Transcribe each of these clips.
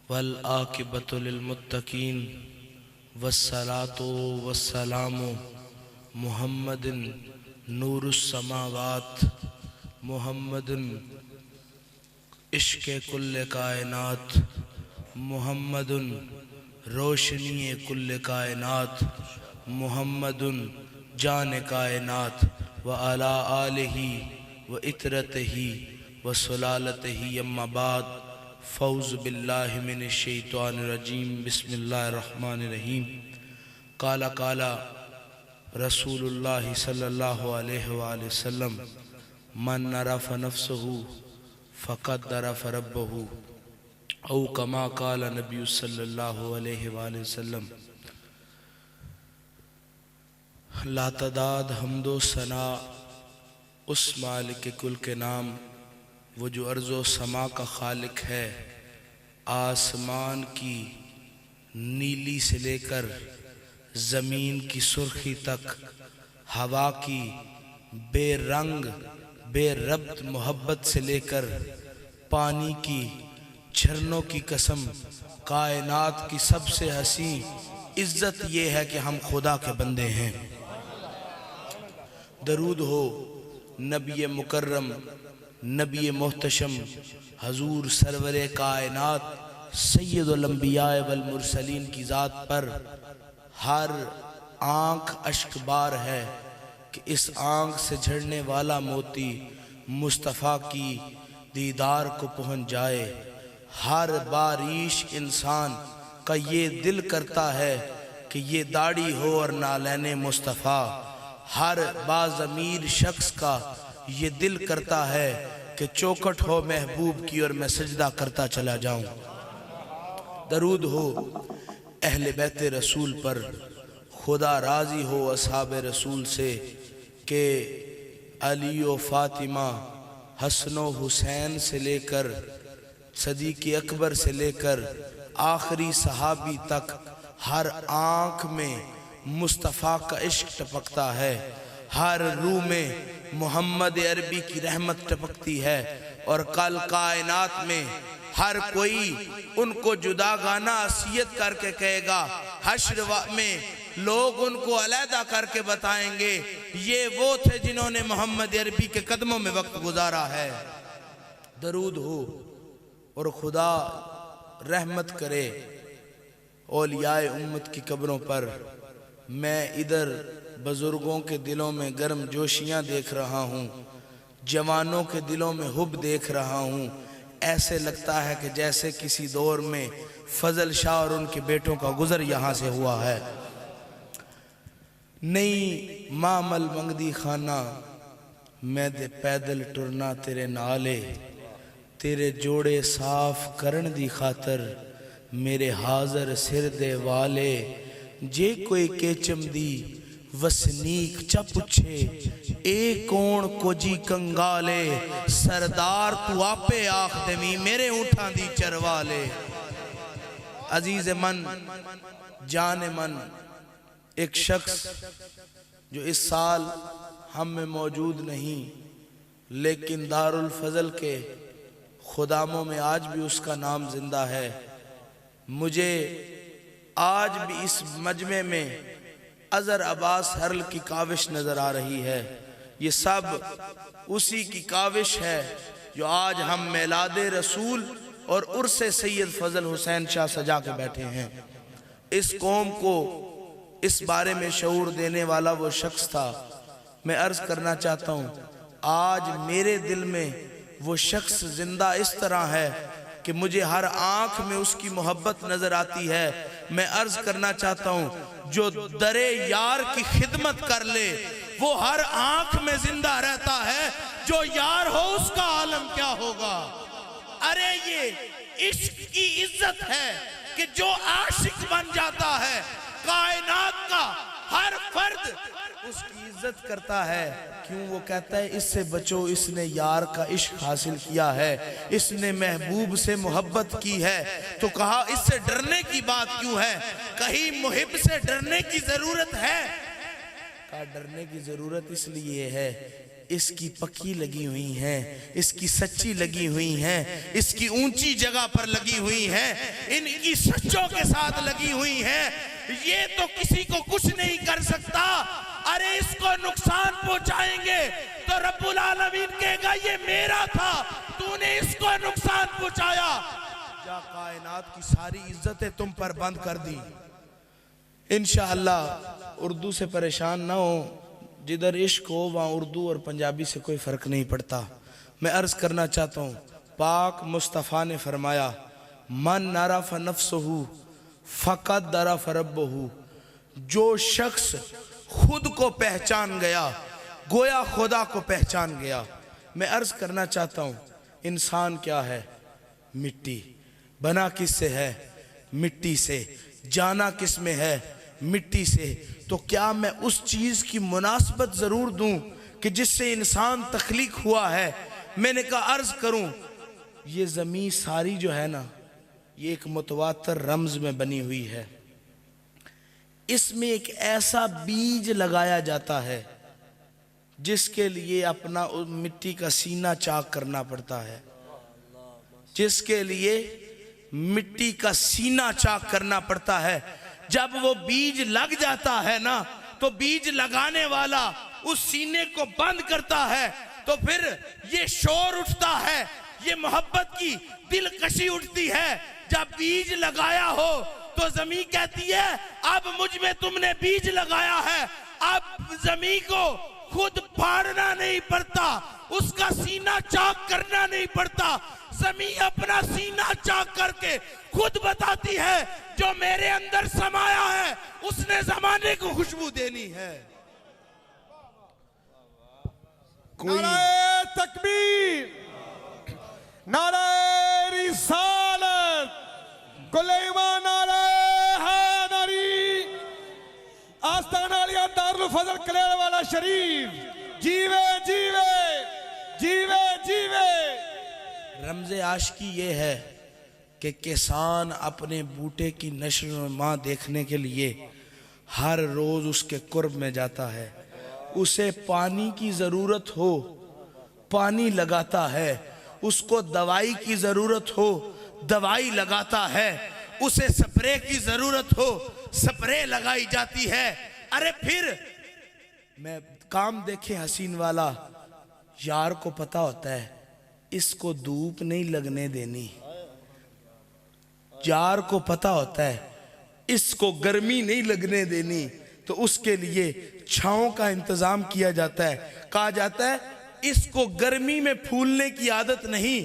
والعاقبۃ للمتقین والصلاۃ والسلام محمد نور السماوات محمد عشق کل کائنات محمد روشنی کل کائنات محمد جان کائنات وعلی آلہ وعطرتہ وسلالتہ اما بعد فوز باللہ من الشیطان الرجیم بسم اللہ الرحمن الرحیم قال رسول اللہ صلی اللہ علیہ وآلہ وسلم من عرف نفسہ فقد عرف ربہ او کما قال نبی صلی اللہ علیہ وآلہ وسلم۔ لا تعداد حمد و ثنا اس مالک کل کے نام، وہ جو ارض و سما کا خالق ہے، آسمان کی نیلی سے لے کر زمین کی سرخی تک، ہوا کی بے رنگ بے ربط محبت سے لے کر پانی کی جھرنوں کی قسم، کائنات کی سب سے حسین عزت یہ ہے کہ ہم خدا کے بندے ہیں۔ درود ہو نبی مکرم نبی محتشم حضور سرور کائنات سید الانبیاء والمرسلین کی ذات پر۔ ہر آنکھ اشک بار ہے کہ اس آنکھ سے جھڑنے والا موتی مصطفیٰ کی دیدار کو پہنچ جائے۔ ہر باریش انسان کا یہ دل کرتا ہے کہ یہ داڑھی ہو اور نالین مصطفیٰ۔ ہر باضمیر شخص کا یہ دل کرتا ہے کہ چوکھٹ ہو محبوب کی اور میں سجدہ کرتا چلا جاؤں۔ درود ہو اہل بیت رسول پر، خدا راضی ہو اصحاب رسول سے کہ علی و فاطمہ، حسن و حسین سے لے کر صدیق اکبر سے لے کر آخری صحابی تک ہر آنکھ میں مصطفیٰ کا عشق ٹپکتا ہے، ہر روح میں محمد عربی کی رحمت ٹپکتی ہے، اور کل کائنات میں ہر کوئی ان کو جدا گانا عصیت کر کے کہے گا۔ حشر میں لوگ ان کو علیحدہ کر کے بتائیں گے یہ وہ تھے جنہوں نے محمد عربی کے قدموں میں وقت گزارا ہے۔ درود ہو اور خدا رحمت کرے اولیاء امت کی قبروں پر۔ میں ادھر بزرگوں کے دلوں میں گرم جوشیاں دیکھ رہا ہوں، جوانوں کے دلوں میں حب دیکھ رہا ہوں۔ ایسے لگتا ہے کہ جیسے کسی دور میں فضل شاہ اور ان کے بیٹوں کا گزر یہاں سے ہوا ہے۔ نہیں مامل منگدی خانہ میں دے پیدل ٹرنا تیرے نالے، تیرے جوڑے صاف کرن دی خاطر میرے حاضر سر دے والے۔ جے کوئی کیچم دی وسنیک چا پچھے، اے کون کو جی کنگالے، سردار تو آپے آخ دمی میرے اونٹھاں دی چروالے۔ عزیز من جان من، ایک شخص جو اس سال ہم میں موجود نہیں لیکن دارالفضل کے خداموں میں آج بھی اس کا نام زندہ ہے، مجھے آج بھی اس مجمع میں اظہر عباس حرل کی کاوش نظر آ رہی ہے۔ یہ سب اسی کی کاوش ہے جو آج ہم میلاد رسول اور عرس سید فضل حسین شاہ سجا کے بیٹھے ہیں۔ اس قوم کو اس بارے میں شعور دینے والا وہ شخص تھا۔ میں عرض کرنا چاہتا ہوں آج میرے دل میں وہ شخص زندہ اس طرح ہے کہ مجھے ہر آنکھ میں اس کی محبت نظر آتی ہے۔ میں عرض کرنا چاہتا ہوں جو در یار کی خدمت کر لے وہ ہر آنکھ میں زندہ رہتا ہے، جو یار ہو اس کا عالم کیا ہوگا۔ ارے یہ عشق کی عزت ہے کہ جو عاشق بن جاتا ہے کائنات کا ہر فرد اس کی عزت کرتا ہے۔ کیوں؟ وہ کہتا ہے اس سے بچو، اس نے یار کا عشق حاصل کیا ہے، اس نے محبوب سے محبت کی ہے۔ تو کہا اس سے ڈرنے کی بات کیوں ہے؟ کہیں محب سے ڈرنے کی ضرورت ہے؟ کہا ڈرنے کی ضرورت اس لیے ہے اس کی پکی لگی ہوئی ہیں، اس کی سچی لگی ہوئی ہیں، اس کی اونچی جگہ پر لگی ہوئی ہیں، ان کی سچوں کے ساتھ لگی ہوئی ہیں۔ یہ تو کسی کو کچھ نہیں کر سکتا۔ ارے اس کو نقصان پہنچائیں گے تو رب العالمین کہے گا یہ میرا تھا، تو نے اس کو نقصان پہنچایا۔ جا کائنات کی ساری عزتیں تم پر بند کر دی۔ انشاءاللہ اردو سے پریشان نہ ہو، جدھر عشق ہو وہاں اردو اور پنجابی سے کوئی فرق نہیں پڑتا۔ میں عرض کرنا چاہتا ہوں، پاک مصطفیٰ نے فرمایا من عرف نفسہ فقد عرف ربہ، جو شخص خود کو پہچان گیا گویا خدا کو پہچان گیا۔ میں عرض کرنا چاہتا ہوں، انسان کیا ہے؟ مٹی۔ بنا کس سے ہے؟ مٹی سے۔ جانا کس میں ہے؟ مٹی سے۔ تو کیا میں اس چیز کی مناسبت ضرور دوں کہ جس سے انسان تخلیق ہوا ہے؟ میں نے کہا عرض کروں، یہ زمین ساری جو ہے نا، یہ ایک متواتر رمز میں بنی ہوئی ہے۔ اس میں ایک ایسا بیج لگایا جاتا ہے جس کے لیے اپنا مٹی کا سینہ چاک کرنا پڑتا ہے، جس کے لیے مٹی کا سینہ چاک کرنا پڑتا ہے۔ جب وہ بیج لگ جاتا ہے نا تو بیج لگانے والا اس سینے کو بند کرتا ہے، تو پھر یہ شور اٹھتا ہے، یہ محبت کی دلکشی اٹھتی ہے۔ جب بیج لگایا ہو تو زمین کہتی ہے اب مجھ میں تم نے بیج لگایا ہے، اب زمین کو خود پھاڑنا نہیں پڑتا، اس کا سینہ چاک کرنا نہیں پڑتا۔ زمین اپنا سینہ چاک کر کے خود بتاتی ہے جو میرے اندر سمایا ہے اس نے زمانے کو خوشبو دینی ہے۔ نعرہ تکبیر، نعرہ رسالت، کل ایمان نعرہ حیدری، آستان علیہ دارالفضل کلیل والا شریف، جیوے جیوے جیوے جیوے۔ رمز عاشقی یہ ہے کہ کسان اپنے بوٹے کی نشر و نما دیکھنے کے لیے ہر روز اس کے قرب میں جاتا ہے، اسے پانی کی ضرورت ہو پانی لگاتا ہے، اس کو دوائی کی ضرورت ہو دوائی لگاتا ہے، اسے سپرے کی ضرورت ہو سپرے لگائی جاتی ہے۔ ارے پھر میں کام دیکھیں حسین والا، یار کو پتا ہوتا ہے اس کو دھوپ نہیں لگنے دینی، یار کو پتا ہوتا ہے اس کو گرمی نہیں لگنے دینی، تو اس کے لیے چھاؤں کا انتظام کیا جاتا ہے۔ کہا جاتا ہے اس کو گرمی میں پھولنے کی عادت نہیں،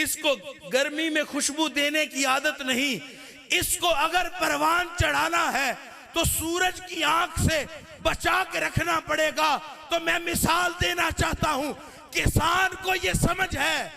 اس کو گرمی میں خوشبو دینے کی عادت نہیں، اس کو اگر پروان چڑھانا ہے تو سورج کی آنکھ سے بچا کے رکھنا پڑے گا۔ تو میں مثال دینا چاہتا ہوں، کسان کو یہ سمجھ ہے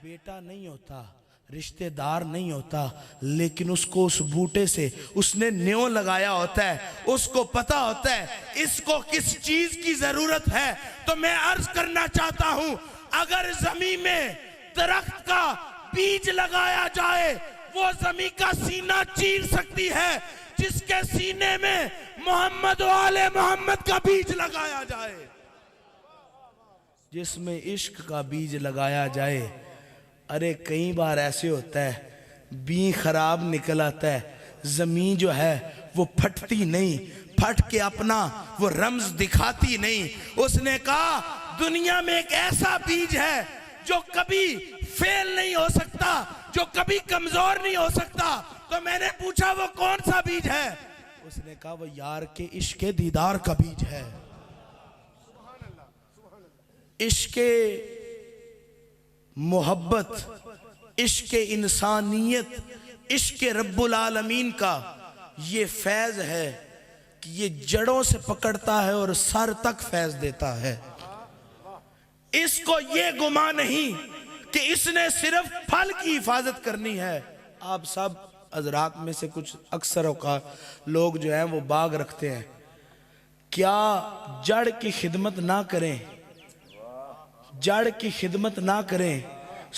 بیٹا نہیں ہوتا، رشتہ دار نہیں ہوتا، لیکن اس کو اس بوٹے سے اس نے نیو لگایا ہوتا ہے، اس کو پتا ہوتا ہے اس کو کس چیز کی ضرورت ہے۔ تو میں عرض کرنا چاہتا ہوں، اگر زمین میں درخت کا بیج لگایا جائے وہ زمین کا سینہ چیر سکتی ہے، جس کے سینے میں محمد و آل محمد کا بیج لگایا جائے، جس میں عشق کا بیج لگایا جائے۔ ارے کئی بار ایسے ہوتا ہے بین خراب نکل آتا ہے، زمین جو ہے وہ پھٹتی نہیں، پھٹ کے اپنا وہ رمز دکھاتی نہیں۔ اس نے کہا دنیا میں ایک ایسا بیج ہے جو کبھی فیل نہیں ہو سکتا، جو کبھی کمزور نہیں ہو سکتا۔ تو میں نے پوچھا وہ کون سا بیج ہے؟ اس نے کہا وہ یار کے عشق دیدار کا بیج ہے۔ عشق محبت، عشق انسانیت، عشق رب العالمین کا یہ فیض ہے کہ یہ جڑوں سے پکڑتا ہے اور سر تک فیض دیتا ہے۔ اس کو یہ گمان نہیں کہ اس نے صرف پھل کی حفاظت کرنی ہے۔ آپ سب حضرات میں سے کچھ اکثر اوقات لوگ جو ہیں وہ باغ رکھتے ہیں، کیا جڑ کی خدمت نہ کریں؟ جڑ کی خدمت نہ کریں،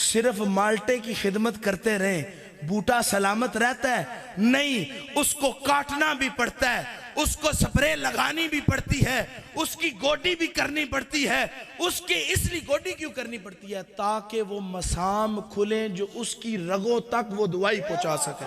صرف مالٹے کی خدمت کرتے رہیں، بوٹا سلامت رہتا ہے؟ نہیں، اس کو کاٹنا بھی پڑتا ہے، اس کو سپرے لگانی بھی پڑتی ہے، اس کی گوڈی بھی کرنی پڑتی ہے. اس لیے گوڈی کیوں کرنی پڑتی ہے؟ تاکہ وہ مسام کھلیں جو اس کی رگوں تک وہ دوائی پہنچا سکے.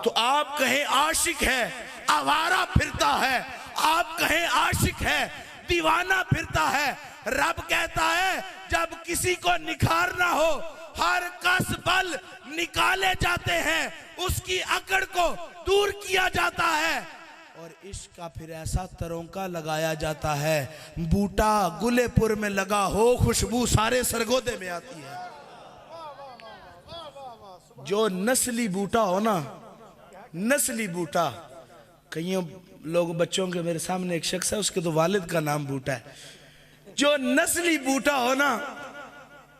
تو آپ کہیں عاشق ہے آوارہ پھرتا ہے، آپ کہیں عاشق ہے دیوانہ پھرتا ہے. رب کہتا ہے جب کسی کو نکھارنا ہو ہر کس بل نکالے جاتے ہیں، اس کی اکڑ کو دور کیا جاتا ہے، اور عشق کا پھر ایسا ترونکا لگایا جاتا ہے بوٹا گلے پور میں لگا ہو خوشبو سارے سرگودے میں آتی ہے. جو نسلی بوٹا ہو نا، نسلی بوٹا، کئیوں لوگ بچوں کے میرے سامنے ایک شخص ہے اس کے تو والد کا نام بوٹا ہے. جو نسلی بوٹا ہو نا،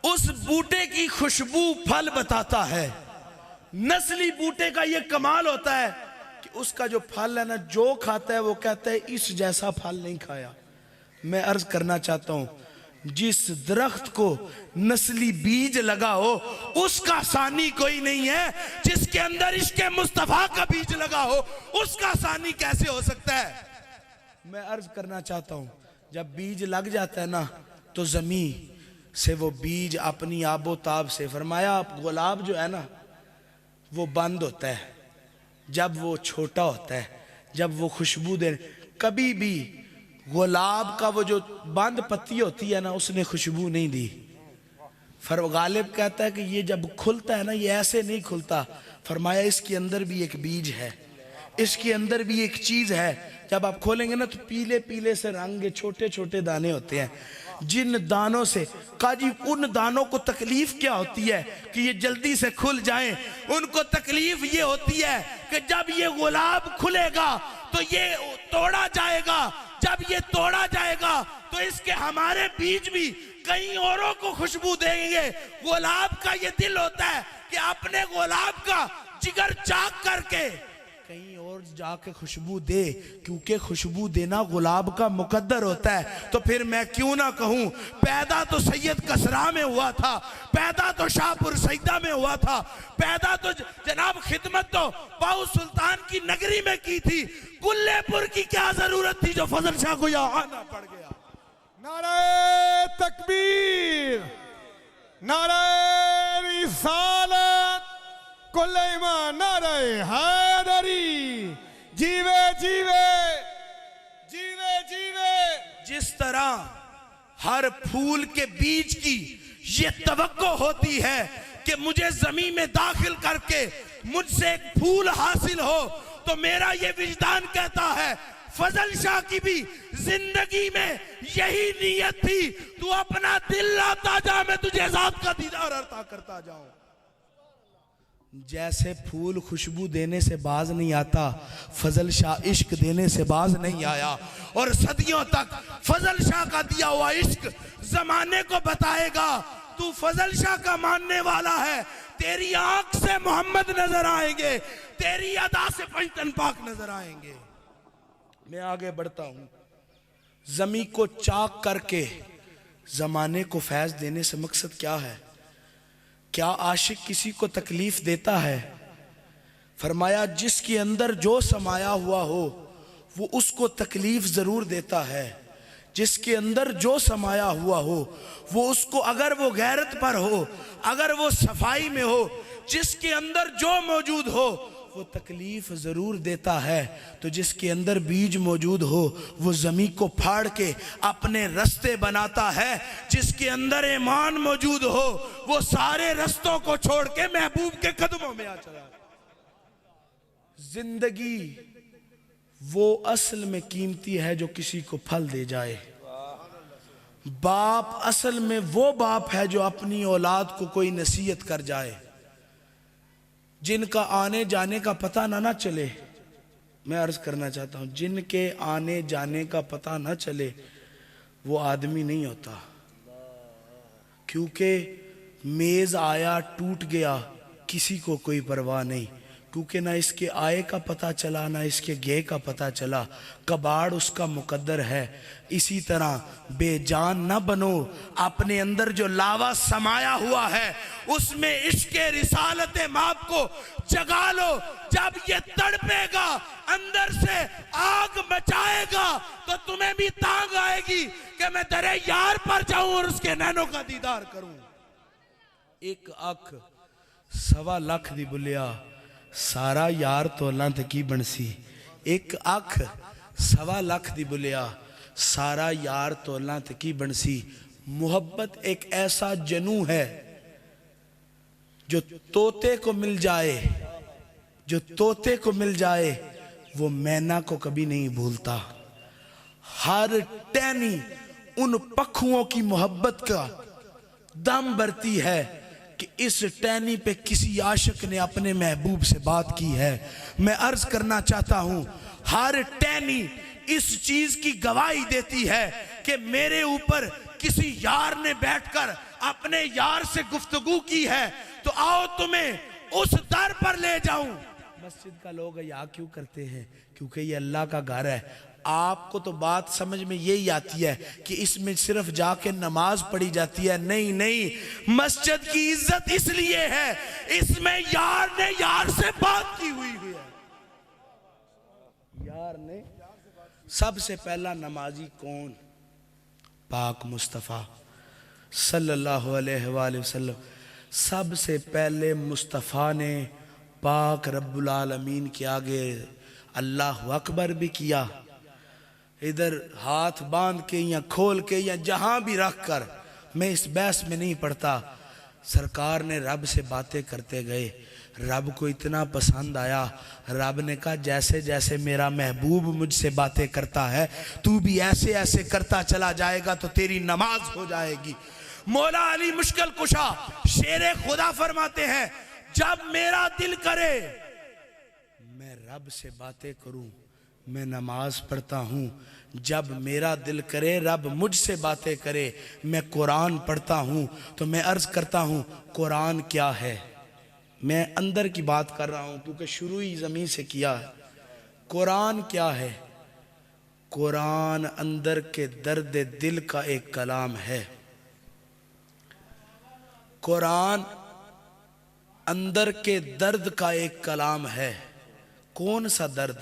اس بوٹے کی خوشبو پھل بتاتا ہے. نسلی بوٹے کا یہ کمال ہوتا ہے کہ اس کا جو پھل ہے نا، جو کھاتا ہے وہ کہتا ہے اس جیسا پھل نہیں کھایا. میں عرض کرنا چاہتا ہوں جس درخت کو نسلی بیج لگا ہو اس کا ثانی کوئی نہیں ہے. جس کے اندر عشق مصطفیٰ کا بیج لگا ہو اس کا ثانی کیسے ہو سکتا ہے؟ میں عرض کرنا چاہتا ہوں جب بیج لگ جاتا ہے نا تو زمین سے وہ بیج اپنی آب و تاب سے، فرمایا گلاب جو ہے نا وہ بند ہوتا ہے جب وہ چھوٹا ہوتا ہے، جب وہ خوشبو دے. کبھی بھی گلاب کا وہ جو بند پتی ہوتی ہے نا اس نے خوشبو نہیں دی. غالب کہتا ہے کہ یہ جب کھلتا ہے نا یہ ایسے نہیں کھلتا. فرمایا اس کے اندر بھی ایک بیج ہے، اس کے اندر بھی ایک چیز ہے. جب آپ کھولیں گے نا تو پیلے پیلے سے رنگ کے چھوٹے چھوٹے دانے ہوتے ہیں. جن دانوں سے کہا جی ان دانوں کو تکلیف کیا ہوتی ہے کہ یہ جلدی سے کھل جائیں؟ ان کو تکلیف یہ ہوتی ہے کہ جب یہ گلاب کھلے گا تو یہ توڑا جائے گا، جب یہ توڑا جائے گا تو اس کے ہمارے بیج بھی کئی اوروں کو خوشبو دیں گے. گلاب کا یہ دل ہوتا ہے کہ اپنے گلاب کا جگر چاک کر کے کہیں اور جا کے خوشبو دے، کیونکہ خوشبو دینا گلاب کا مقدر ہوتا ہے. تو پھر میں کیوں نہ کہوں پیدا تو سید کسرا میں ہوا تھا، پیدا تو شاہ پور سیدہ میں ہوا تھا، پیدا تو جناب خدمت تو باؤ سلطان کی نگری میں کی تھی. گلے پور کی کیا ضرورت تھی جو فضل شاہ کو یہاں آنا پڑ گیا؟ نعرہ تکبیر، نعرہ رسالت، کل ایمان، نعرہ حیدری. جیوے جیوے جیوے جیوے. جس طرح ہر پھول کے بیج کی یہ توقع ہوتی ہے کہ مجھے زمین میں داخل کر کے مجھ سے ایک پھول حاصل ہو، تو میرا یہ وجدان کہتا ہے فضل شاہ کی بھی زندگی میں یہی نیت تھی. تو اپنا دل لاتا جا، میں تجھے ذات کا دیدار عطا کرتا جاؤں. جیسے پھول خوشبو دینے سے باز نہیں آتا، فضل شاہ عشق دینے سے باز نہیں آیا. اور صدیوں تک فضل شاہ کا دیا ہوا عشق زمانے کو بتائے گا تو فضل شاہ کا ماننے والا ہے. تیری آنکھ سے محمد نظر آئیں گے، تیری ادا سے پنجتن پاک نظر آئیں گے. میں آگے بڑھتا ہوں. زمین کو چاک کر کے زمانے کو فیض دینے سے مقصد کیا ہے؟ کیا عاشق کسی کو تکلیف دیتا ہے؟ فرمایا جس کے اندر جو سمایا ہوا ہو وہ اس کو تکلیف ضرور دیتا ہے. جس کے اندر جو سمایا ہوا ہو وہ اس کو، اگر وہ غیرت پر ہو، اگر وہ صفائی میں ہو، جس کے اندر جو موجود ہو وہ تکلیف ضرور دیتا ہے. تو جس کے اندر بیج موجود ہو وہ زمین کو پھاڑ کے اپنے رستے بناتا ہے. جس کے اندر ایمان موجود ہو وہ سارے رستوں کو چھوڑ کے محبوب کے قدموں میں آ چلا. زندگی وہ اصل میں قیمتی ہے جو کسی کو پھل دے جائے. باپ اصل میں وہ باپ ہے جو اپنی اولاد کو کوئی نصیحت کر جائے. جن کا آنے جانے کا پتہ نہ چلے، میں عرض کرنا چاہتا ہوں جن کے آنے جانے کا پتہ نہ چلے وہ آدمی نہیں ہوتا. کیونکہ میز آیا ٹوٹ گیا کسی کو کوئی پرواہ نہیں، کیونکہ نہ اس کے آئے کا پتہ چلا نہ اس کے گئے کا پتہ چلا، کباڑ اس کا مقدر ہے۔ اسی طرح بے جان نہ بنو، اپنے اندر جو لاوا سمایا ہوا ہے اس میں عشق رسالت مآب کو جگا لو۔ جب یہ تڑپے گا، اندر سے آگ مچائے گا، تو تمہیں بھی تانگ آئے گی کہ میں درے یار پر جاؤں اور اس کے نینوں کا دیدار کروں۔ ایک اکھ 1.25 لاکھ دی بلیا، سارا یار تولاں تے کی بنسی۔ ایک اکھ 1.25 لاکھ دی بلیا، سارا یار تولاں تے کی بنسی۔ محبت ایک ایسا جنوں ہے جو طوطے کو مل جائے، جو طوطے کو مل جائے وہ مینا کو کبھی نہیں بھولتا۔ ہر ٹہنی ان پکھوؤں کی محبت کا دم برتی ہے کہ اس ٹہنی پہ کسی عاشق نے اپنے محبوب سے بات کی ہے۔ میں عرض کرنا چاہتا ہوں، ہر ٹہنی اس چیز کی گواہی دیتی ہے کہ میرے اوپر کسی یار نے بیٹھ کر اپنے یار سے گفتگو کی ہے، تو آؤ تمہیں اس در پر لے جاؤں۔ مسجد کا لوگ یا کیوں کرتے ہیں؟ کیونکہ یہ اللہ کا گھر ہے۔ آپ کو تو بات سمجھ میں یہی آتی ہے کہ اس میں صرف جا کے نماز پڑھی جاتی ہے۔ نہیں نہیں، مسجد کی عزت اس لیے ہے، اس میں یار نے یار سے بات کی ہوئی ہے۔ یار نے سب سے پہلا نمازی کون؟ پاک مصطفیٰ صلی اللہ علیہ وآلہ وسلم۔ سب سے پہلے مصطفیٰ نے پاک رب العالمین کے آگے اللہ اکبر بھی کیا۔ ادھر ہاتھ باندھ کے یا کھول کے یا جہاں بھی رکھ کر، میں اس بحث میں نہیں پڑتا۔ سرکار نے رب سے باتیں کرتے گئے، رب کو اتنا پسند آیا، رب نے کہا جیسے جیسے میرا محبوب مجھ سے باتیں کرتا ہے تو بھی ایسے ایسے کرتا چلا جائے گا تو تیری نماز ہو جائے گی۔ مولا علی مشکل کشا شیر خدا فرماتے ہیں، جب میرا دل کرے میں رب سے باتیں کروں، میں نماز پڑھتا ہوں۔ جب میرا دل کرے رب مجھ سے باتیں کرے، میں قرآن پڑھتا ہوں۔ تو میں عرض کرتا ہوں، قرآن کیا ہے؟ میں اندر کی بات کر رہا ہوں کیونکہ شروع ہی زمین سے کیا ہے۔ قرآن کیا ہے؟ قرآن اندر کے درد دل کا ایک کلام ہے۔ قرآن اندر کے درد کا ایک کلام ہے۔ کون سا درد؟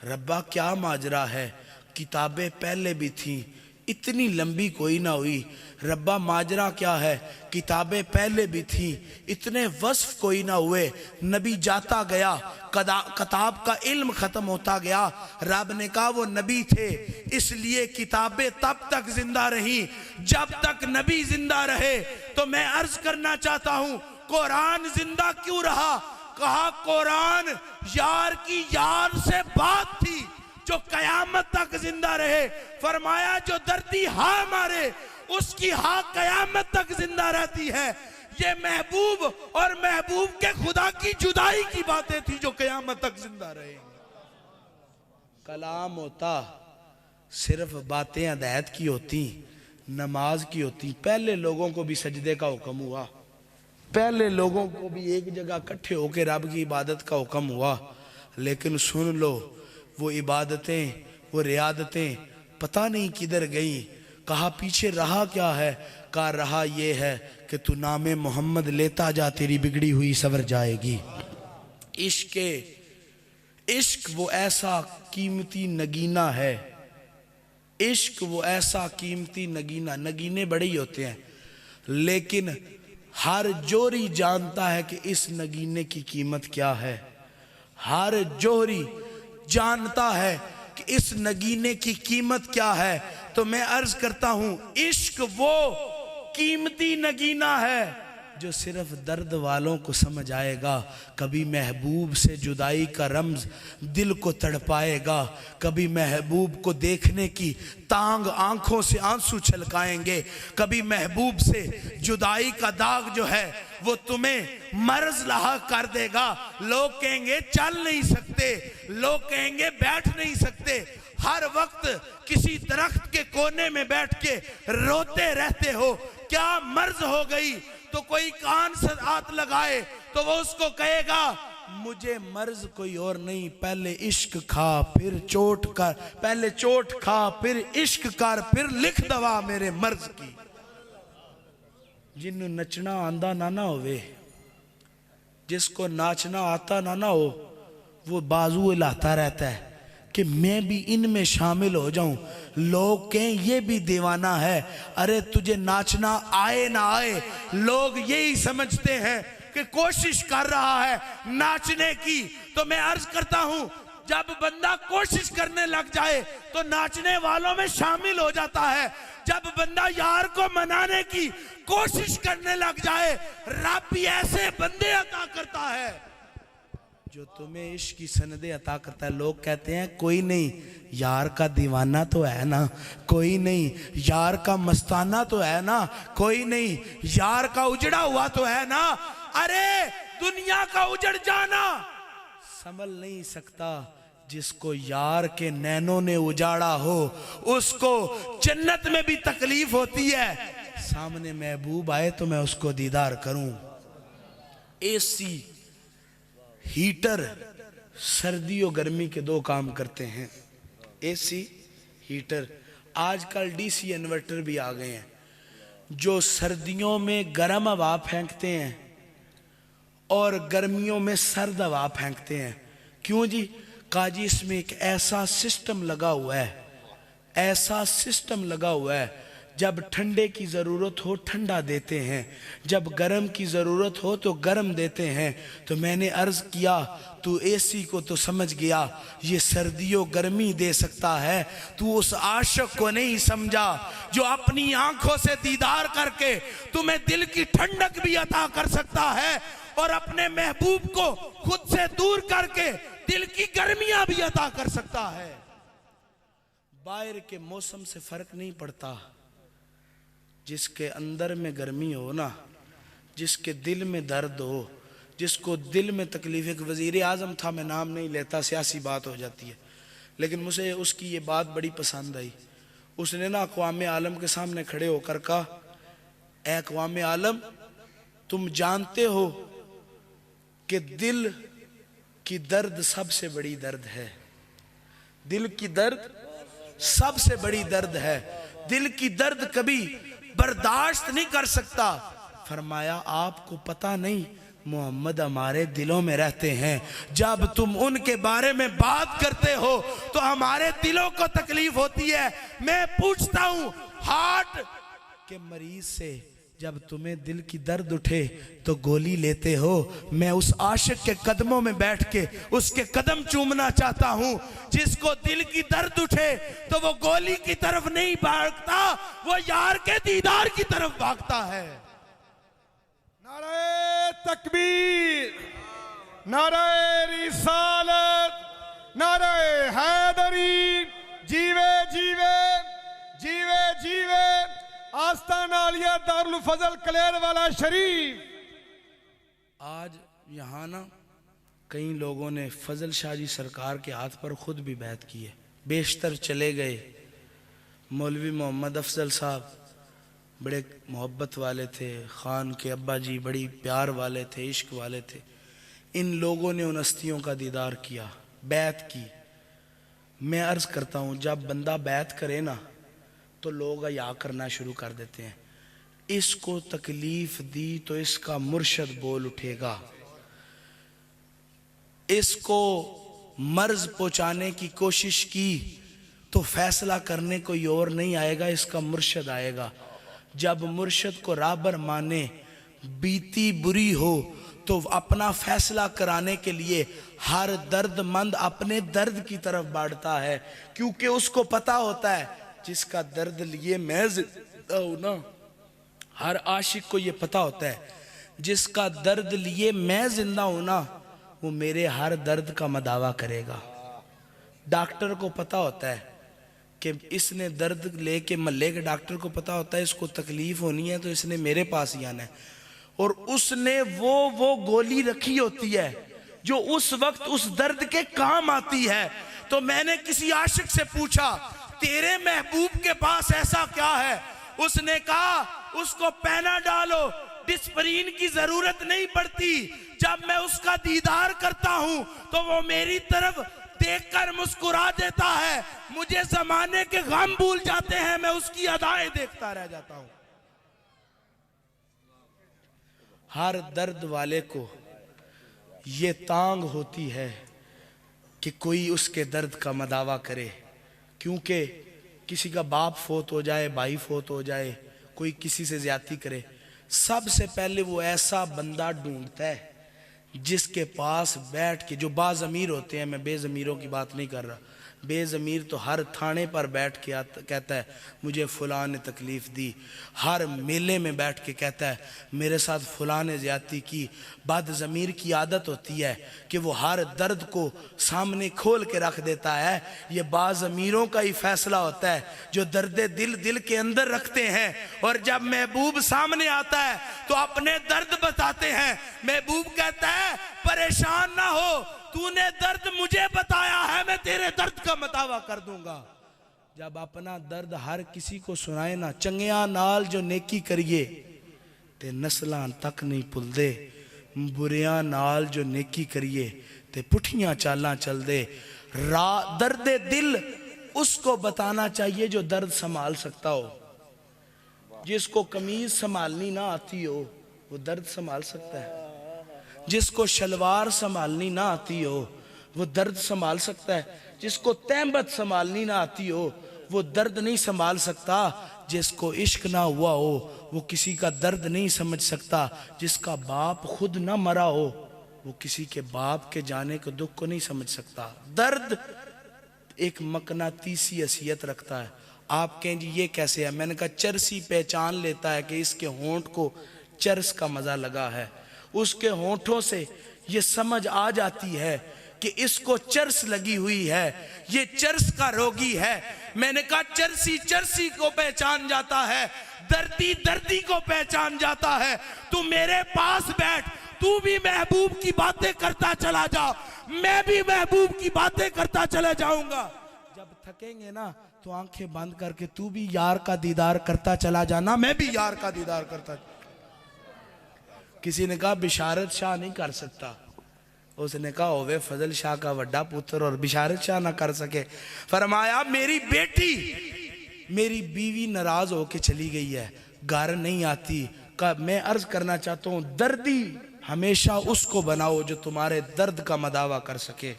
ربا کیا ماجرا ہے؟ کتابیں پہلے بھی تھیں، اتنی لمبی کوئی نہ ہوئی۔ ربا ماجرا کیا ہے؟ کتابیں پہلے بھی تھیں، اتنے وصف کوئی نہ ہوئے۔ نبی جاتا گیا، کتاب کا علم ختم ہوتا گیا۔ رب نے کہا وہ نبی تھے، اس لیے کتابیں تب تک زندہ رہیں جب تک نبی زندہ رہے۔ تو میں عرض کرنا چاہتا ہوں، قرآن زندہ کیوں رہا؟ کہا قرآن یار کی یار سے بات تھی جو قیامت تک زندہ رہے۔ فرمایا جو دردی ہاں مارے اس کی ہاں قیامت تک زندہ رہتی ہے۔ یہ محبوب اور محبوب کے خدا کی جدائی کی باتیں تھی جو قیامت تک زندہ رہے۔ کلام ہوتا صرف باتیں ہدایت کی ہوتی، نماز کی ہوتی۔ پہلے لوگوں کو بھی سجدے کا حکم ہوا، پہلے لوگوں کو بھی ایک جگہ اکٹھے ہو کے رب کی عبادت کا حکم ہوا، لیکن سن لو وہ عبادتیں، وہ ریادتیں پتہ نہیں کدھر گئیں۔ کہا پیچھے رہا کیا ہے؟ کہا رہا یہ ہے کہ تو نام محمد لیتا جا، تیری بگڑی ہوئی سور جائے گی۔ عشق وہ ایسا قیمتی نگینہ ہے، عشق وہ ایسا قیمتی نگینہ، نگینے بڑے ہی ہوتے ہیں لیکن ہر جوہری جانتا ہے کہ اس نگینے کی قیمت کیا ہے۔ ہر جوہری جانتا ہے کہ اس نگینے کی قیمت کیا ہے۔ تو میں عرض کرتا ہوں، عشق وہ قیمتی نگینہ ہے جو صرف درد والوں کو سمجھ آئے گا۔ کبھی محبوب سے جدائی کا رمز دل کو تڑپائے گا، کبھی محبوب کو دیکھنے کی تانگ آنکھوں سے آنسو چھلکائیں گے، کبھی محبوب سے جدائی کا داغ جو ہے وہ تمہیں مرض لاحق کر دے گا۔ لوگ کہیں گے چل نہیں سکتے، لوگ کہیں گے بیٹھ نہیں سکتے، ہر وقت کسی درخت کے کونے میں بیٹھ کے روتے رہتے ہو، کیا مرض ہو گئی؟ تو کوئی کان سے ہاتھ لگائے تو وہ اس کو کہے گا مجھے مرض کوئی اور نہیں، پہلے عشق کھا پھر چوٹ کر، پہلے چوٹ کھا پھر عشق کر، پھر لکھ دوا میرے مرض کی۔ جنہوں نچنا آندہ نہ ہوئے، جس کو ناچنا آتا نہ ہو، وہ بازو ہلاتا رہتا ہے کہ میں بھی ان میں شامل ہو جاؤں، لوگ کہیں یہ بھی دیوانہ ہے۔ ارے تجھے ناچنا آئے نہ آئے، لوگ یہی سمجھتے ہیں کہ کوشش کر رہا ہے ناچنے کی۔ تو میں عرض کرتا ہوں، جب بندہ کوشش کرنے لگ جائے تو ناچنے والوں میں شامل ہو جاتا ہے۔ جب بندہ یار کو منانے کی کوشش کرنے لگ جائے، رب بھی ایسے بندے عطا کرتا ہے جو تمہیں عشق کی سندیں عطا کرتا ہے۔ لوگ کہتے ہیں کوئی نہیں، یار کا دیوانہ تو ہے نا، کوئی نہیں، یار کا مستانہ تو ہے نا، کوئی نہیں، یار کا اجڑا ہوا تو ہے نا۔ ارے دنیا کا اجڑ جانا سنبھل نہیں سکتا، جس کو یار کے نینوں نے اجاڑا ہو اس کو جنت میں بھی تکلیف ہوتی ہے۔ سامنے محبوب آئے تو میں اس کو دیدار کروں۔ اے سی ہیٹر سردی و گرمی کے دو کام کرتے ہیں۔ اے سی ہیٹر، آج کل ڈی سی انورٹر بھی آ گئے ہیں جو سردیوں میں گرم ہوا پھینکتے ہیں اور گرمیوں میں سرد ہوا پھینکتے ہیں۔ کیوں جی؟ کہا جی اس میں ایک ایسا سسٹم لگا ہوا ہے، ایسا سسٹم لگا ہوا ہے، جب ٹھنڈے کی ضرورت ہو ٹھنڈا دیتے ہیں، جب گرم کی ضرورت ہو تو گرم دیتے ہیں۔ تو میں نے عرض کیا تو اے سی کو تو سمجھ گیا یہ سردی و گرمی دے سکتا ہے، تو اس عاشق کو نہیں سمجھا جو اپنی آنکھوں سے دیدار کر کے تمہیں دل کی ٹھنڈک بھی عطا کر سکتا ہے اور اپنے محبوب کو خود سے دور کر کے دل کی گرمیاں بھی عطا کر سکتا ہے۔ باہر کے موسم سے فرق نہیں پڑتا، جس کے اندر میں گرمی ہو نا، جس کے دل میں درد ہو، جس کو دل میں تکلیف۔ ایک وزیر اعظم تھا، میں نام نہیں لیتا، سیاسی بات ہو جاتی ہے، لیکن مجھے اس کی یہ بات بڑی پسند آئی۔ اس نے نا اقوام عالم کے سامنے کھڑے ہو کر کہا، اے اقوام عالم، تم جانتے ہو کہ دل کی درد سب سے بڑی درد ہے، دل کی درد سب سے بڑی درد ہے، دل کی درد کبھی برداشت نہیں کر سکتا۔ فرمایا آپ کو پتہ نہیں محمد ہمارے دلوں میں رہتے ہیں، جب تم ان کے بارے میں بات کرتے ہو تو ہمارے دلوں کو تکلیف ہوتی ہے۔ میں پوچھتا ہوں ہارٹ کے مریض سے، جب تمہیں دل کی درد اٹھے تو گولی لیتے ہو؟ میں اس عاشق کے قدموں میں بیٹھ کے اس کے قدم چومنا چاہتا ہوں جس کو دل کی درد اٹھے تو وہ گولی کی طرف نہیں بھاگتا، وہ یار کے دیدار کی طرف بھاگتا ہے۔ نعرہ تکبیر، نعرہ رسالت، نعرہ حیدری، جیوے جیوے جیوے جیوے آستانہ عالیہ دارالفضل کلیر والا شریف۔ آج یہاں نا کئی لوگوں نے فضل شاہ جی سرکار کے ہاتھ پر خود بھی بیعت کی ہے، بیشتر چلے گئے۔ مولوی محمد افضل صاحب بڑے محبت والے تھے، خان کے ابا جی بڑی پیار والے تھے، عشق والے تھے۔ ان لوگوں نے ان ہستیوں کا دیدار کیا، بیعت کی۔ میں عرض کرتا ہوں جب بندہ بیعت کرے نا تو لوگ حیا کرنا شروع کر دیتے ہیں۔ اس کو تکلیف دی تو اس کا مرشد بول اٹھے گا، اس کو مرض پہنچانے کی کوشش کی تو فیصلہ کرنے کوئی اور نہیں آئے گا، اس کا مرشد آئے گا۔ جب مرشد کو رابر مانے، بیتی بری ہو تو اپنا فیصلہ کرانے کے لیے ہر درد مند اپنے درد کی طرف بڑھتا ہے، کیونکہ اس کو پتا ہوتا ہے جس کا درد لیے میں زندہ ہوں نا، ہر عاشق کو یہ پتا ہوتا ہے جس کا درد لیے میں زندہ ہوں نا، وہ میرے ہر درد کا مداوع کرے گا۔ ڈاکٹر کو پتا ہوتا ہے کہ اس نے درد لے کے محلے کے ڈاکٹر کو پتا ہوتا ہے اس کو تکلیف ہونی ہے تو اس نے میرے پاس ہی آنا ہے، اور اس نے وہ گولی رکھی ہوتی ہے جو اس وقت اس درد کے کام آتی ہے۔ تو میں نے کسی عاشق سے پوچھا تیرے محبوب کے پاس ایسا کیا ہے؟ اس نے کہا اس کو پینا ڈالو، ڈسپرین کی ضرورت نہیں پڑتی، جب میں اس کا دیدار کرتا ہوں تو وہ میری طرف دیکھ کر مسکرا دیتا ہے، مجھے زمانے کے غم بھول جاتے ہیں، میں اس کی ادائیں دیکھتا رہ جاتا ہوں۔ ہر درد والے کو یہ تانگ ہوتی ہے کہ کوئی اس کے درد کا مداوا کرے، کیونکہ کسی کا باپ فوت ہو جائے، بھائی فوت ہو جائے، کوئی کسی سے زیادتی کرے، سب سے پہلے وہ ایسا بندہ ڈھونڈتا ہے جس کے پاس بیٹھ کے، جو باضمیر ہوتے ہیں، میں بے ضمیروں کی بات نہیں کر رہا، بے ضمیر تو ہر تھانے پر بیٹھ کے کہتا ہے مجھے فلاں نے تکلیف دی، ہر میلے میں بیٹھ کے کہتا ہے میرے ساتھ فلاں نے زیادتی کی۔ بد ضمیر کی عادت ہوتی ہے کہ وہ ہر درد کو سامنے کھول کے رکھ دیتا ہے، یہ باضمیروں کا ہی فیصلہ ہوتا ہے جو درد دل کے اندر رکھتے ہیں، اور جب محبوب سامنے آتا ہے تو اپنے درد بتاتے ہیں۔ محبوب کہتا ہے پریشان نہ ہو، تو نے درد مجھے بتایا ہے، میں تیرے درد کا مداوا کر دوں گا۔ جب اپنا درد ہر کسی کو سنائے نا، چنگیاں نال جو نیکی کریے تے نسلاں تک نہیں پل دے، بریاں نال جو نیکی کریے تے پٹھیاں چالاں چل دے۔ درد دل اس کو بتانا چاہیے جو درد سنبھال سکتا ہو۔ جس کو قمیض سنبھالنی نہ آتی ہو وہ درد سنبھال سکتا ہے، جس کو شلوار سنبھالنی نہ آتی ہو وہ درد سنبھال سکتا ہے، جس کو تہمت سنبھالنی نہ آتی ہو وہ درد نہیں سنبھال سکتا، جس کو عشق نہ ہوا ہو وہ کسی کا درد نہیں سمجھ سکتا، جس کا باپ خود نہ مرا ہو وہ کسی کے باپ کے جانے کے دکھ کو نہیں سمجھ سکتا۔ درد ایک مقناطیسی حیثیت رکھتا ہے۔ آپ کہیں جی یہ کیسے ہے؟ میں نے کہا چرسی پہچان لیتا ہے کہ اس کے ہونٹ کو چرس کا مزہ لگا ہے، اس کے ہونٹوں سے یہ سمجھ آ جاتی ہے کہ اس کو چرس لگی ہوئی ہے، یہ چرس کا روگی ہے۔ میں نے کہا چرسی کو پہچان جاتا ہے، دردی کو پہچان جاتا ہے۔ تو میرے پاس بیٹھ، تو بھی محبوب کی باتیں کرتا چلا جا، میں بھی محبوب کی باتیں کرتا چلا جاؤں گا۔ جب تھکیں گے نا تو آنکھیں بند کر کے تو بھی یار کا دیدار کرتا چلا جانا، میں بھی یار کا دیدار کرتا۔ کسی نے کہا بشارت شاہ نہیں کر سکتا، اس نے کہا ہوئے فضل شاہ کا وڈا پتر اور بشارت شاہ نہ کر سکے۔ فرمایا میری بیٹی، میری بیوی ناراض ہو کے چلی گئی ہے، گھر نہیں آتی، میں عرض کرنا چاہتا ہوں دردی ہمیشہ اس کو بناؤ جو تمہارے درد کا مداوا کر سکے۔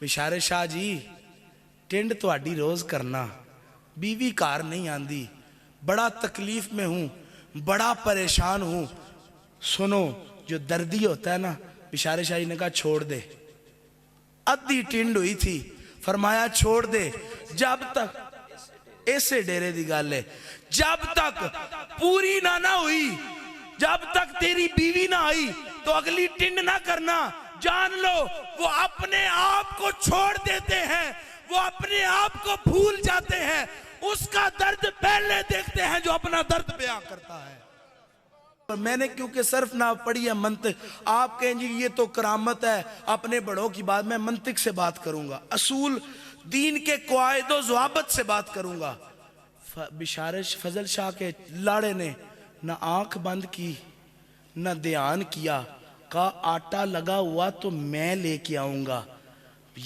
بشارت شاہ جی ٹینڈ تو آڈی روز کرنا، بیوی کار نہیں آندی، بڑا تکلیف میں ہوں، بڑا پریشان ہوں۔ سنو جو دردی ہوتا ہے نا، بشارت شاہ نے کہا چھوڑ دے، ادھی ٹینڈ ہوئی تھی، فرمایا چھوڑ دے، جب تک ایسے ڈیرے دی گل ہے، جب تک پوری نہ ہوئی، جب تک تیری بیوی نہ آئی تو اگلی ٹینڈ نہ کرنا۔ جان لو وہ اپنے آپ کو چھوڑ دیتے ہیں، وہ اپنے آپ کو بھول جاتے ہیں، اس کا درد پہلے دیکھتے ہیں جو اپنا درد بیان کرتا ہے۔ میں نے کیونکہ صرف نہ پڑھی ہے منطق، آپ کہیں جی یہ تو کرامت ہے اپنے بڑوں کی بات، میں منطق سے بات کروں گا، اصول دین کے قواعد و ضوابط سے بات کروں گا۔ بشارت فضل شاہ کے لاڑے نے نہ آنکھ بند کی نہ دھیان کیا، کہا آٹا لگا ہوا تو میں لے کے آؤں گا،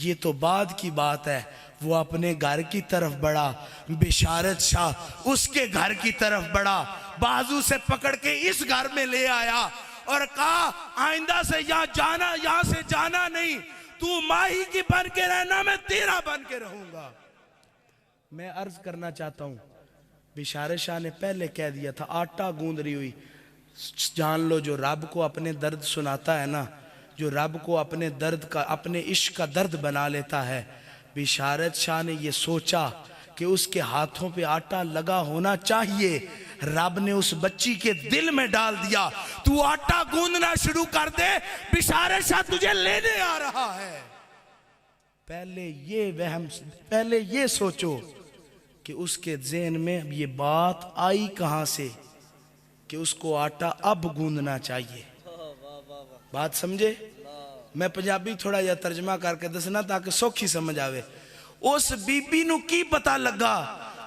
یہ تو بعد کی بات ہے۔ وہ اپنے گھر کی طرف بڑھا، بشارت شاہ اس کے گھر کی طرف بڑھا، بازو سے پکڑ کے اس گھر میں لے آیا اور کہا آئندہ سے یہاں سے جانا نہیں، تو ماہی کی بن کے رہنا، میں تیرا بن کے رہوں گا۔ میں عرض کرنا چاہتا ہوں بشارت شاہ نے پہلے کہہ دیا تھا آٹا گوندھ رہی ہوئی۔ جان لو جو رب کو اپنے درد سناتا ہے نا، جو رب کو اپنے درد کا، اپنے عشق کا درد بنا لیتا ہے، بشارت شاہ نے یہ سوچا کہ اس کے ہاتھوں پہ آٹا لگا ہونا چاہیے، رب نے اس بچی کے دل میں ڈال دیا تو آٹا گوندنا شروع کر دے، بشارت شاہ تجھے لینے آ رہا ہے۔ پہلے یہ سوچو کہ اس کے ذہن میں یہ بات آئی کہاں سے کہ اس کو آٹا اب گوندنا چاہیے۔ بات سمجھے؟ میں پنجابی تھوڑا یا ترجمہ کر کے دسنا تاکہ سوکھی سمجھ آوے۔ اس بی بی نو کی پتا لگا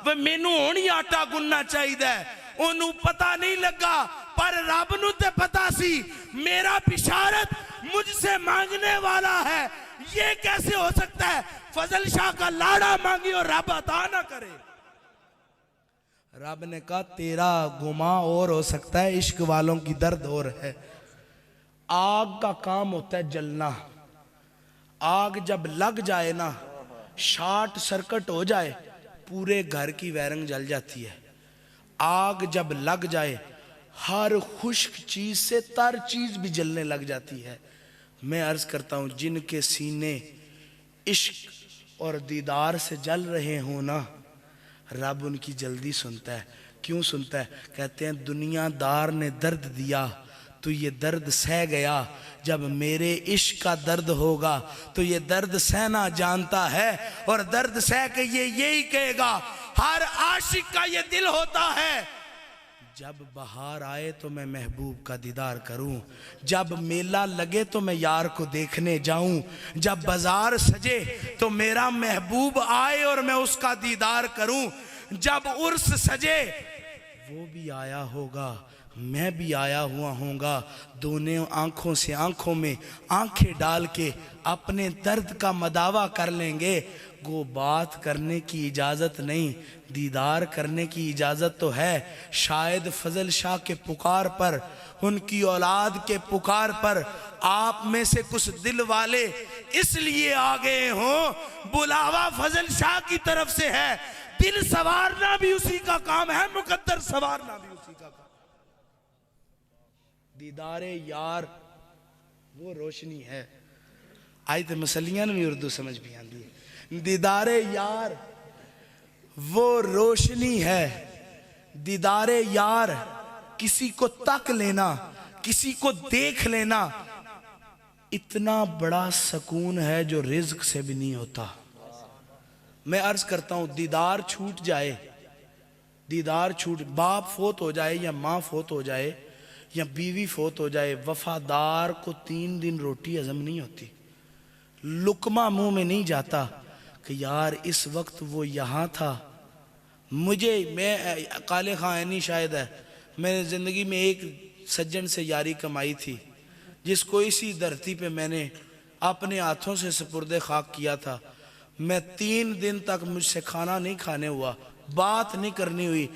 وہ مینوں ہونی آٹا گننا چاہیے، انہوں پتا نہیں لگا پر رب نو تے پتا سی میرا بشارت مجھ سے مانگنے والا ہے، یہ کیسے ہو سکتا ہے فضل شاہ کا لاڑا مانگی اور رب عطا نہ کرے؟ رب نے کہا تیرا گماں اور ہو سکتا ہے، عشق والوں کی درد اور ہے۔ آگ کا کام ہوتا ہے جلنا، آگ جب لگ جائے نا، شارٹ سرکٹ ہو جائے، پورے گھر کی ویرنگ جل جاتی ہے۔ آگ جب لگ جائے ہر خشک چیز سے تر چیز بھی جلنے لگ جاتی ہے۔ میں عرض کرتا ہوں جن کے سینے عشق اور دیدار سے جل رہے ہوں نا، رب ان کی جلدی سنتا ہے۔ کیوں سنتا ہے؟ کہتے ہیں دنیا دار نے درد دیا تو یہ درد سہ گیا، جب میرے عشق کا درد ہوگا تو یہ درد سہنا جانتا ہے، اور درد سہ کے یہ یہی کہے گا، ہر عاشق کا یہ دل ہوتا ہے، جب بہار آئے تو میں محبوب کا دیدار کروں، جب میلہ لگے تو میں یار کو دیکھنے جاؤں، جب بازار سجے تو میرا محبوب آئے اور میں اس کا دیدار کروں، جب عرس سجے وہ بھی آیا ہوگا میں بھی آیا ہوا ہوں گا، دونوں آنکھوں سے آنکھوں میں آنکھیں ڈال کے اپنے درد کا مداوع کر لیں گے۔ گو بات کرنے کی اجازت نہیں، دیدار کرنے کی اجازت تو ہے۔ شاید فضل شاہ کے پکار پر، ان کی اولاد کے پکار پر آپ میں سے کچھ دل والے اس لیے آگئے ہوں، بلاوا فضل شاہ کی طرف سے ہے۔ دل سوارنا بھی اسی کا کام ہے، مقدر سوارنا بھی اسی کا کام۔ دیدار یار وہ روشنی ہے، آئی تو مسلیاں بھی اردو سمجھ بھی آندی ہے۔ دیدار یار وہ روشنی ہے، دیدار یار کسی کو تک لینا، کسی کو دیکھ لینا، اتنا بڑا سکون ہے جو رزق سے بھی نہیں ہوتا۔ میں عرض کرتا ہوں دیدار چھوٹ جائے، دیدار چھوٹ، باپ فوت ہو جائے یا ماں فوت ہو جائے یا بیوی فوت ہو جائے، وفادار کو 3 دن روٹی ہضم نہیں ہوتی، لقمہ منہ میں نہیں جاتا کہ یار اس وقت وہ یہاں تھا۔ میں قالِ خائنی شاید ہے، میں نے زندگی میں ایک سجن سے یاری کمائی تھی جس کو اسی دھرتی پہ میں نے اپنے ہاتھوں سے سپرد خاک کیا تھا۔ میں 3 دن تک مجھ سے کھانا نہیں کھانے ہوا، بات نہیں کرنی ہوئی۔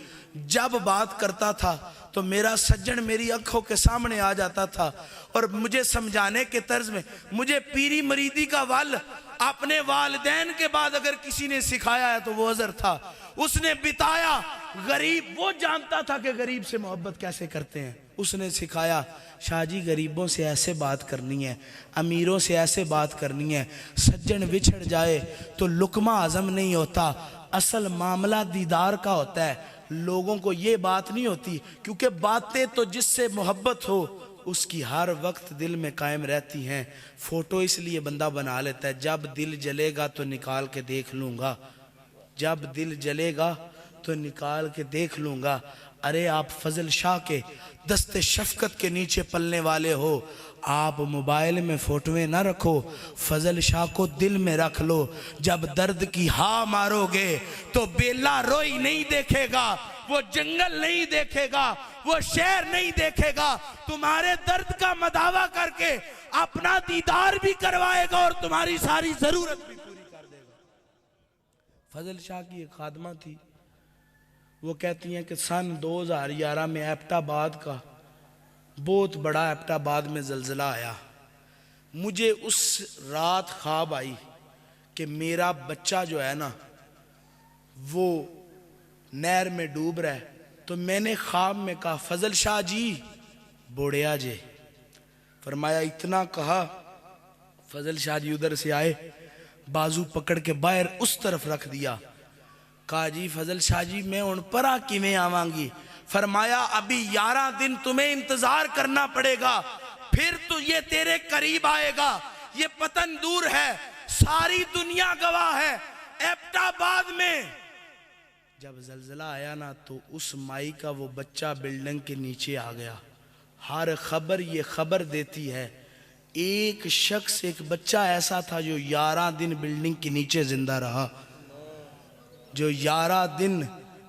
جب بات کرتا تھا تو میرا سجن میری آنکھوں کے سامنے آ جاتا تھا، اور مجھے سمجھانے کے طرز میں مجھے پیری مریدی کا ول اپنے والدین کے بعد اگر کسی نے سکھایا ہے تو وہ حضر تھا۔ اس نے بتایا غریب، وہ جانتا تھا کہ غریب سے محبت کیسے کرتے ہیں، اس نے سکھایا شاہ جی غریبوں سے ایسے بات کرنی ہے، امیروں سے ایسے بات کرنی ہے۔ سجن بچھڑ جائے تو لقمہ ہضم نہیں ہوتا، اصل معاملہ دیدار کا ہوتا ہے۔ لوگوں کو یہ بات نہیں ہوتی، کیونکہ باتیں تو جس سے محبت ہو اس کی ہر وقت دل میں قائم رہتی ہیں۔ فوٹو اس لیے بندہ بنا لیتا ہے، جب دل جلے گا تو نکال کے دیکھ لوں گا، جب دل جلے گا تو نکال کے دیکھ لوں گا۔ ارے آپ فضل شاہ کے دست شفقت کے نیچے پلنے والے ہو، آپ موبائل میں فوٹویں نہ رکھو، فضل شاہ کو دل میں رکھ لو۔ جب درد کی ہاں مارو گے تو بیلا روئی نہیں دیکھے گا، وہ جنگل نہیں دیکھے گا، وہ شہر نہیں دیکھے گا، تمہارے درد کا مداوع کر کے اپنا دیدار بھی کروائے گا اور تمہاری ساری ضرورت بھی پوری کر دے گا۔ فضل شاہ کی ایک خادمہ تھی، وہ کہتی ہیں کہ سن 2011 میں ایبٹ آباد کا بہت بڑا ایبٹ آباد میں زلزلہ آیا۔ مجھے اس رات خواب آئی کہ میرا بچہ جو ہے نا وہ نہر میں ڈوب رہا ہے، تو میں نے خواب میں کہا فضل شاہ جی بوڑیا جے، فرمایا اتنا کہا، فضل شاہ جی ادھر سے آئے، بازو پکڑ کے باہر اس طرف رکھ دیا، کہا جی فضل شاہ جی میں ان پرا کی میں آوانگی، فرمایا ابھی 11 دن تمہیں انتظار کرنا پڑے گا، پھر تو یہ تیرے قریب آئے گا، یہ پتن دور ہے، ساری دنیا گواہ ہے۔ ایبٹ آباد میں جب زلزلہ آیا نا تو اس مائی کا وہ بچہ بلڈنگ کے نیچے آ گیا۔ ہر خبر یہ خبر دیتی ہے، ایک شخص ایک بچہ ایسا تھا جو 11 دن بلڈنگ کے نیچے زندہ رہا، جو 11 دن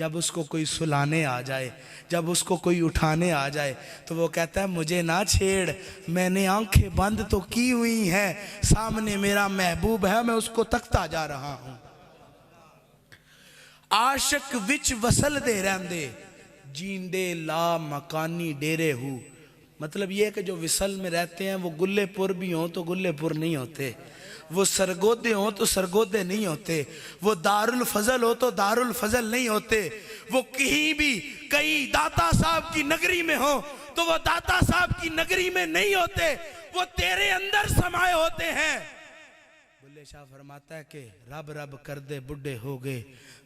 جب اس کو کوئی سلانے آ جائے، جب اس کو کوئی اٹھانے آ جائے تو وہ کہتا ہے مجھے نہ چھیڑ، میں نے آنکھیں بند تو کی ہوئی ہیں، سامنے میرا محبوب ہے، میں اس کو تکتا جا رہا ہوں۔ عاشق وچ وصل دے رہندے جیندے لا مکانی ڈیرے ہو، مطلب یہ کہ جو وصل میں رہتے ہیں وہ گلے پور بھی ہوں تو گلے پور نہیں ہوتے، وہ سرگودے ہوں تو سرگودے نہیں ہوتے، وہ دارالفضل ہو تو دارالفضل نہیں ہوتے، وہ کہیں بھی کئی داتا صاحب کی نگری میں ہوں تو وہ داتا صاحب کی نگری میں نہیں ہوتے، وہ تیرے اندر سمائے ہوتے ہیں۔ بلے شاہ فرماتا ہے کہ رب رب کر دے بڈھے ہو گئے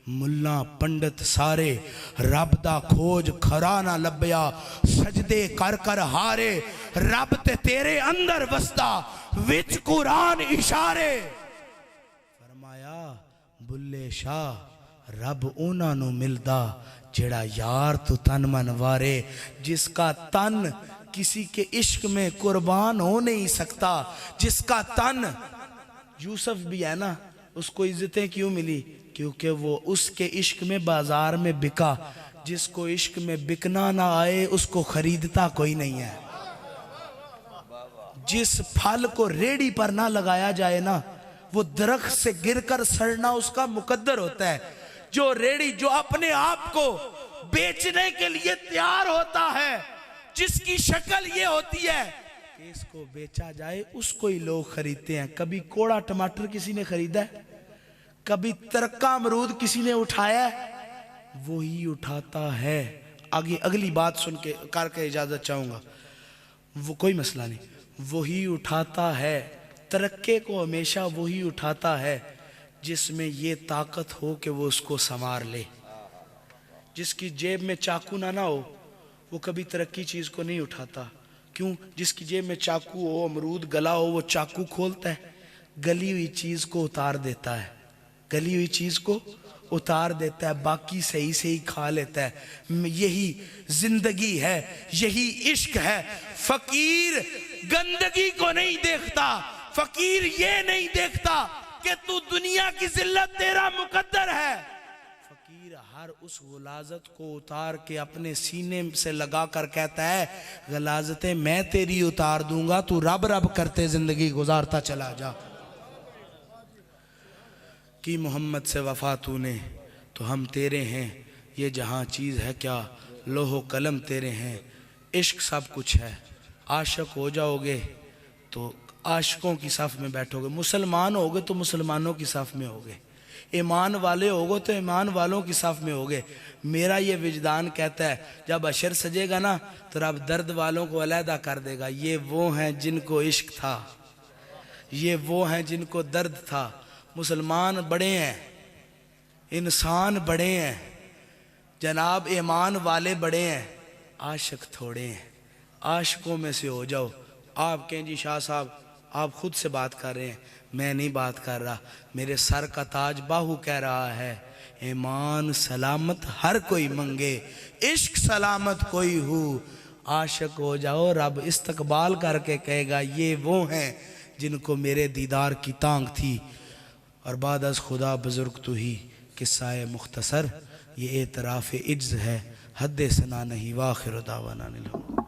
ملا پنڈت سارے، رب دا کھوج کھرا نہ لبیا سجدے کر کر ہارے، رب تے تیرے اندر وسدا وچ قرآن اشارے۔ فرمایا بلے شاہ رب اونا نو ملدا جڑا یار تو تن من وارے، جس کا تن کسی کے عشق میں قربان ہو نہیں سکتا، جس کا تن، یوسف بھی ہے نا، اس کو عزتیں کیوں ملی؟ کیونکہ وہ اس کے عشق میں بازار میں بکا، جس کو عشق میں بکنا نہ آئے اس کو خریدتا کوئی نہیں ہے۔ جس پھل کو ریڑی پر نہ لگایا جائے نا وہ درخت سے گر کر سڑنا اس کا مقدر ہوتا ہے۔ جو ریڑی، جو اپنے آپ کو بیچنے کے لیے تیار ہوتا ہے، جس کی شکل یہ ہوتی ہے کہ اس کو بیچا جائے، اس کو ہی لوگ خریدتے ہیں۔ کبھی کوڑا ٹماٹر کسی نے خریدا ہے؟ کبھی ترکہ امرود کسی نے اٹھایا ہے؟ وہی اٹھاتا ہے۔ آگے اگلی بات سن کے کر کے اجازت چاہوں گا، وہ کوئی مسئلہ نہیں، وہی اٹھاتا ہے ترکے کو، ہمیشہ وہی اٹھاتا ہے جس میں یہ طاقت ہو کہ وہ اس کو سنوار لے۔ جس کی جیب میں چاقو نہ ہو وہ کبھی ترقی چیز کو نہیں اٹھاتا۔ کیوں؟ جس کی جیب میں چاقو ہو، امرود گلا ہو، وہ چاقو کھولتا ہے، گلی ہوئی چیز کو اتار دیتا ہے، گلی ہوئی چیز کو اتار دیتا ہے، باقی صحیح صحیح کھا لیتا ہے۔ یہی زندگی ہے، یہی عشق ہے۔ فقیر گندگی کو نہیں دیکھتا، فقیر یہ نہیں دیکھتا کہ تو دنیا کی ذلت تیرا مقدر ہے، فقیر ہر اس غلاظت کو اتار کے اپنے سینے سے لگا کر کہتا ہے غلاظتیں میں تیری اتار دوں گا، تو رب رب کرتے زندگی گزارتا چلا جا۔ کی محمد سے وفا تو نے تو ہم تیرے ہیں، یہ جہاں چیز ہے کیا لوح و قلم تیرے ہیں، عشق سب کچھ ہے۔ عاشق ہو جاؤ گے تو عاشقوں کی صف میں بیٹھو گے، مسلمان ہوگے تو مسلمانوں کی صف میں ہوگے، ایمان والے ہوگے تو ایمان والوں کی صف میں ہوگے۔ میرا یہ وجدان کہتا ہے جب عشر سجے گا نا تو رب درد والوں کو علیحدہ کر دے گا، یہ وہ ہیں جن کو عشق تھا، یہ وہ ہیں جن کو درد تھا۔ مسلمان بڑے ہیں، انسان بڑے ہیں جناب، ایمان والے بڑے ہیں، عاشق تھوڑے ہیں۔ عاشقوں میں سے ہو جاؤ۔ آپ کہیں جی شاہ صاحب آپ خود سے بات کر رہے ہیں، میں نہیں بات کر رہا، میرے سر کا تاج باہو کہہ رہا ہے ایمان سلامت ہر کوئی منگے، عشق سلامت کوئی ہو۔ عاشق ہو جاؤ، رب استقبال کر کے کہے گا یہ وہ ہیں جن کو میرے دیدار کی تانگ تھی۔ اور بعد از خدا بزرگ تو ہی قصہ مختصر، یہ اعتراف عجز ہے، حد ثنا نہیں، وآخر دعوانا الحمد۔